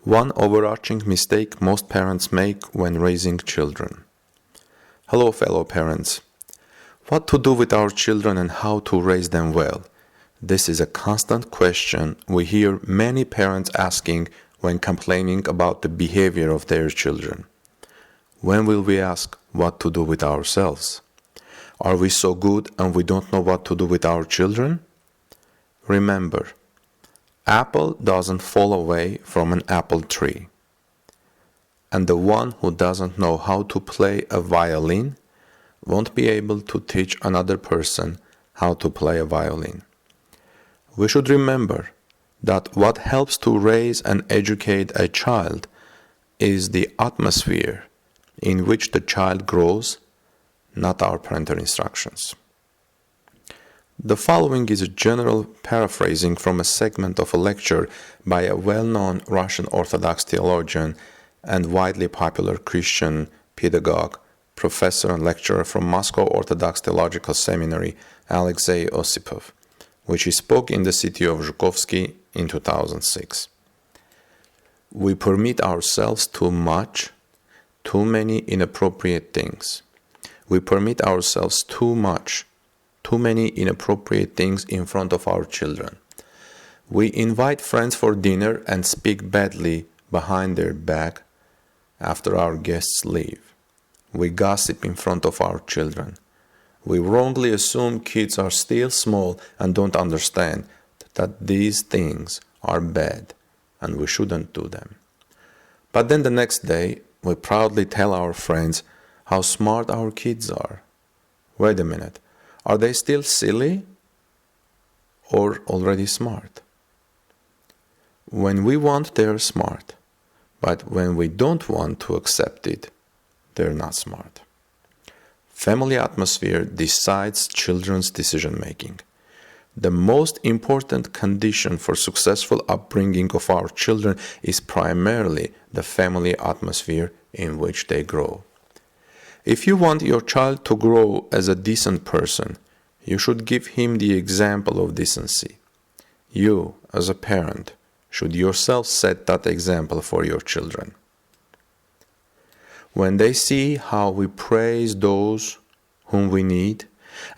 One overarching mistake most parents make when raising children. Hello, fellow parents. What to do with our children and how to raise them well? This is a constant question we hear many parents asking when complaining about the behavior of their children. When will we ask what to do with ourselves? Are we so good and we don't know what to do with our children? Remember, apple doesn't fall away from an apple tree. And the one who doesn't know how to play a violin won't be able to teach another person how to play a violin. We should remember that what helps to raise and educate a child is the atmosphere in which the child grows, not our parental instructions. The following is a general paraphrasing from a segment of a lecture by a well-known Russian Orthodox theologian and widely popular Christian pedagogue, professor and lecturer from Moscow Orthodox Theological Seminary, Alexei Osipov, which he spoke in the city of Zhukovsky in 2006. We permit ourselves too much, too many inappropriate things. We permit ourselves too many inappropriate things in front of our children. We invite friends for dinner and speak badly behind their back after our guests leave. We gossip in front of our children. We wrongly assume kids are still small and don't understand that these things are bad and we shouldn't do them. But then the next day, we proudly tell our friends how smart our kids are. Wait a minute. Are they still silly or already smart? When we want, they're smart. But when we don't want to accept it, they're not smart. Family atmosphere decides children's decision-making. The most important condition for successful upbringing of our children is primarily the family atmosphere in which they grow. If you want your child to grow as a decent person, you should give him the example of decency. You, as a parent, should yourself set that example for your children. When they see how we praise those whom we need,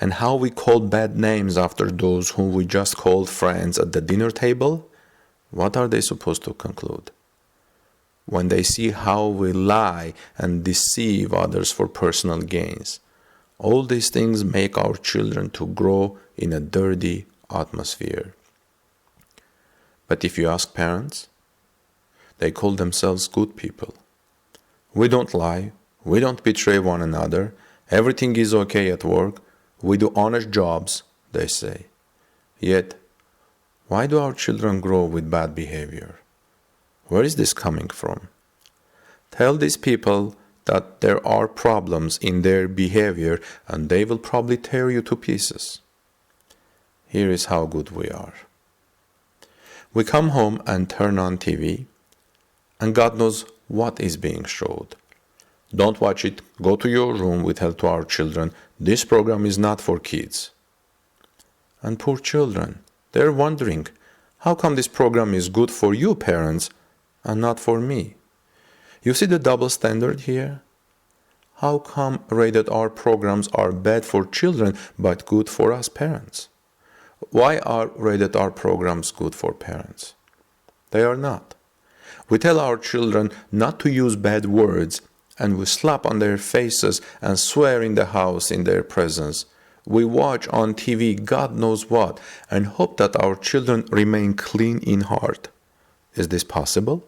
and how we call bad names after those whom we just called friends at the dinner table, what are they supposed to conclude? When they see how we lie and deceive others for personal gains, all these things make our children to grow in a dirty atmosphere. But if you ask parents, they call themselves good people. We don't lie, we don't betray one another, everything is okay at work, we do honest jobs, they say. Yet, why do our children grow with bad behavior? Where is this coming from? Tell these people that there are problems in their behavior and they will probably tear you to pieces. Here is how good we are. We come home and turn on TV, and God knows what is being showed. Don't watch it, go to your room, we tell to our children, this program is not for kids. And poor children, they're wondering, how come this program is good for you parents and not for me? You see the double standard here? How come rated R programs are bad for children but good for us parents? Why are rated R programs good for parents? They are not. We tell our children not to use bad words, and we slap on their faces and swear in the house in their presence. We watch on TV God knows what and hope that our children remain clean in heart. Is this possible?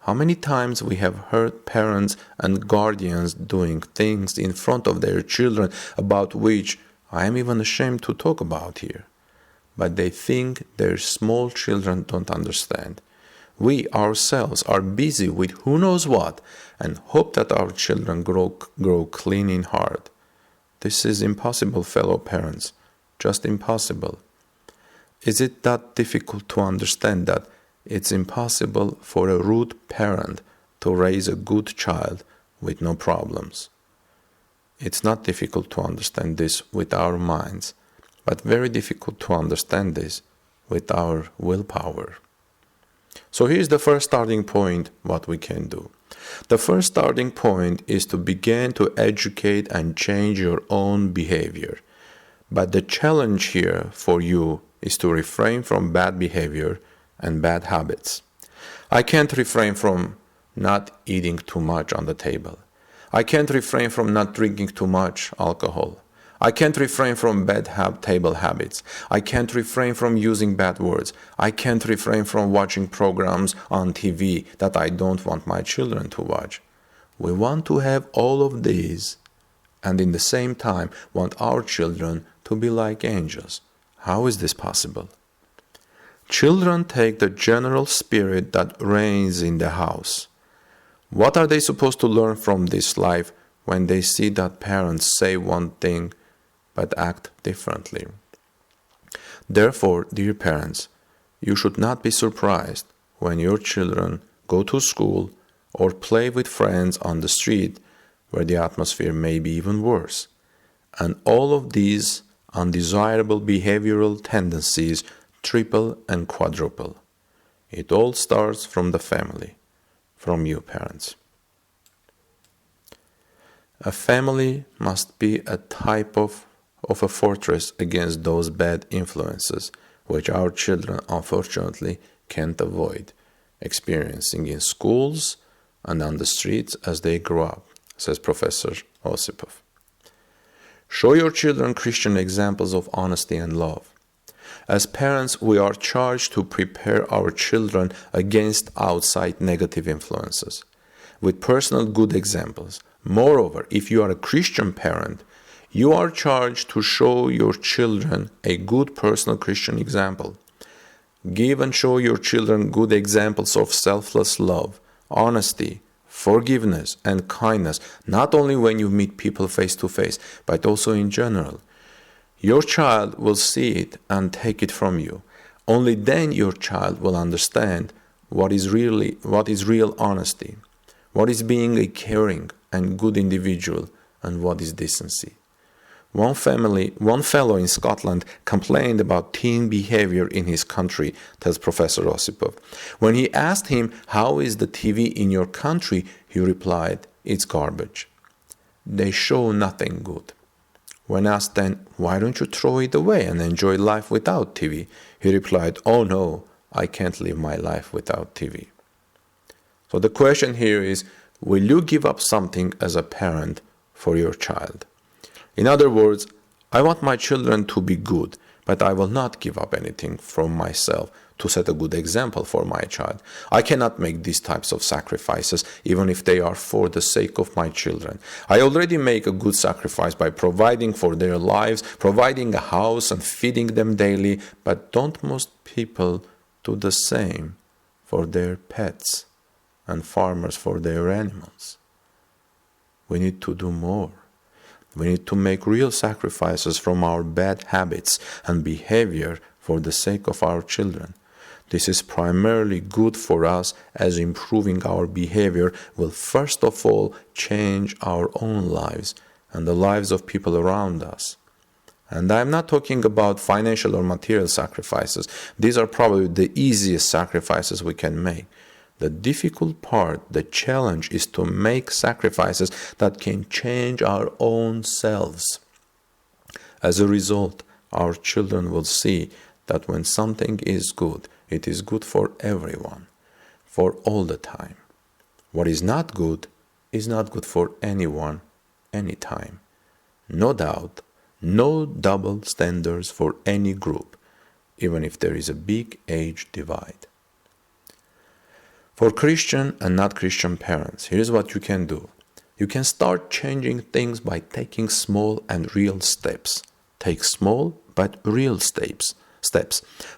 How many times we have heard parents and guardians doing things in front of their children about which I am even ashamed to talk about here. But they think their small children don't understand. We ourselves are busy with who knows what and hope that our children grow clean in heart. This is impossible, fellow parents, just impossible. Is it that difficult to understand that it's impossible for a rude parent to raise a good child with no problems? It's not difficult to understand this with our minds, but very difficult to understand this with our willpower. So here's the first starting point, what we can do. The first starting point is to begin to educate and change your own behavior. But the challenge here for you is to refrain from bad behavior and bad habits. I can't refrain from not eating too much on the table. I can't refrain from not drinking too much alcohol. I can't refrain from bad table habits. I can't refrain from using bad words. I can't refrain from watching programs on TV that I don't want my children to watch. We want to have all of these and in the same time want our children to be like angels. How is this possible? Children take the general spirit that reigns in the house. What are they supposed to learn from this life when they see that parents say one thing but act differently? Therefore, dear parents, you should not be surprised when your children go to school or play with friends on the street where the atmosphere may be even worse. And all of these undesirable behavioral tendencies triple and quadruple. It all starts from the family, from you parents. A family must be a type of a fortress against those bad influences which our children unfortunately can't avoid experiencing in schools and on the streets as they grow up, says Professor Osipov. Show your children Christian examples of honesty and love. As parents, we are charged to prepare our children against outside negative influences with personal good examples. Moreover, if you are a Christian parent, you are charged to show your children a good personal Christian example. Give and show your children good examples of selfless love, honesty, forgiveness, and kindness, not only when you meet people face to face, but also in general. Your child will see it and take it from you. Only then your child will understand what is real honesty, what is being a caring and good individual, and what is decency. One fellow in Scotland complained about teen behavior in his country, tells Professor Osipov. When he asked him, "How is the TV in your country?" he replied, "It's garbage. They show nothing good." When asked then, "Why don't you throw it away and enjoy life without TV?" he replied, "Oh no, I can't live my life without TV." So the question here is, will you give up something as a parent for your child? In other words, I want my children to be good, but I will not give up anything from myself to set a good example for my child. I cannot make these types of sacrifices, even if they are for the sake of my children. I already make a good sacrifice by providing for their lives, providing a house and feeding them daily, but don't most people do the same for their pets and farmers for their animals? We need to do more. We need to make real sacrifices from our bad habits and behavior for the sake of our children. This is primarily good for us, as improving our behavior will first of all change our own lives and the lives of people around us. And I'm not talking about financial or material sacrifices. These are probably the easiest sacrifices we can make. The difficult part, the challenge, is to make sacrifices that can change our own selves. As a result, our children will see that when something is good, it is good for everyone, for all the time. What is not good is not good for anyone, anytime. No doubt, no double standards for any group, even if there is a big age divide. For Christian and not Christian parents, here's what you can do. You can start changing things by taking small and real steps. Take small but real steps.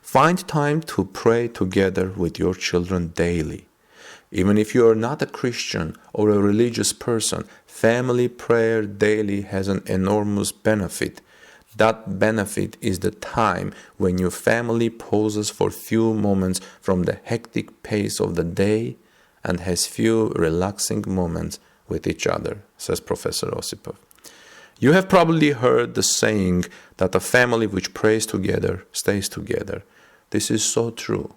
Find time to pray together with your children daily. Even if you are not a Christian or a religious person, family prayer daily has an enormous benefit. That benefit is the time when your family pauses for few moments from the hectic pace of the day and has few relaxing moments with each other, says Professor Osipov. You have probably heard the saying that a family which prays together stays together. This is so true.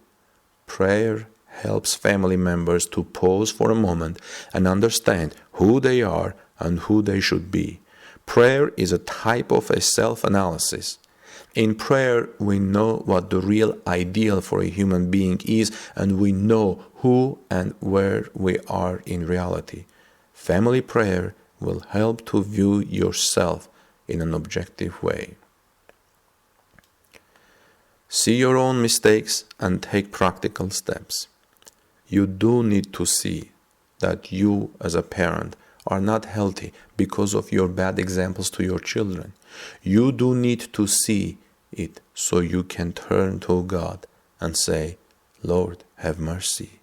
Prayer helps family members to pause for a moment and understand who they are and who they should be. Prayer is a type of a self-analysis. In prayer, we know what the real ideal for a human being is, and we know who and where we are in reality. Family prayer will help to view yourself in an objective way. See your own mistakes and take practical steps. You do need to see that you as a parent are not healthy because of your bad examples to your children. You do need to see it so you can turn to God and say, Lord, have mercy.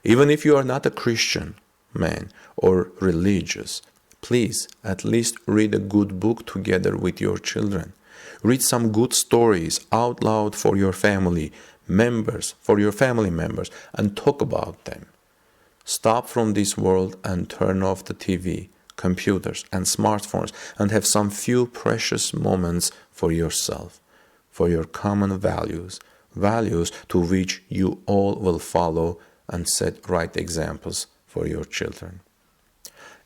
Even if you are not a Christian man or religious, please at least read a good book together with your children. Read some good stories out loud for your family members, and talk about them. Stop from this world and turn off the TV, computers, and smartphones and have some few precious moments for yourself, for your common values to which you all will follow and set right examples for your children.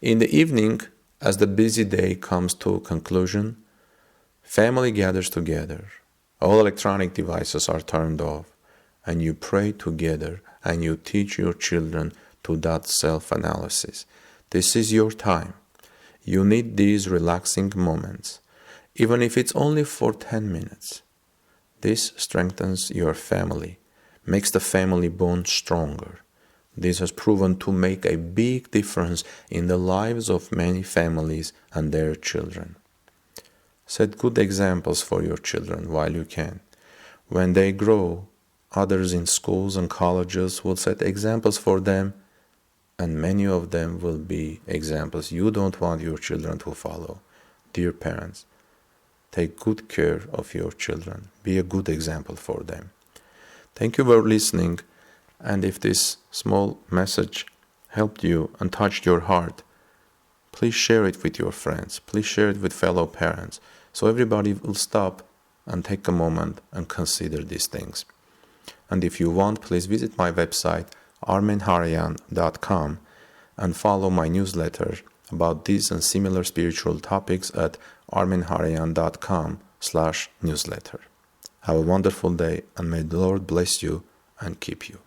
In the evening, as the busy day comes to a conclusion, family gathers together. All electronic devices are turned off, and you pray together and you teach your children to that self-analysis. This is your time. You need these relaxing moments, even if it's only for 10 minutes. This strengthens your family, makes the family bond stronger. This has proven to make a big difference in the lives of many families and their children. Set good examples for your children while you can. When they grow, others in schools and colleges will set examples for them, and many of them will be examples you don't want your children to follow. Dear parents, take good care of your children. Be a good example for them. Thank you for listening, and if this small message helped you and touched your heart, please share it with your friends. Please share it with fellow parents, so everybody will stop and take a moment and consider these things. And if you want, please visit my website, armenharayan.com, and follow my newsletter about these and similar spiritual topics at armenharayan.com/newsletter. Have a wonderful day, and may the Lord bless you and keep you.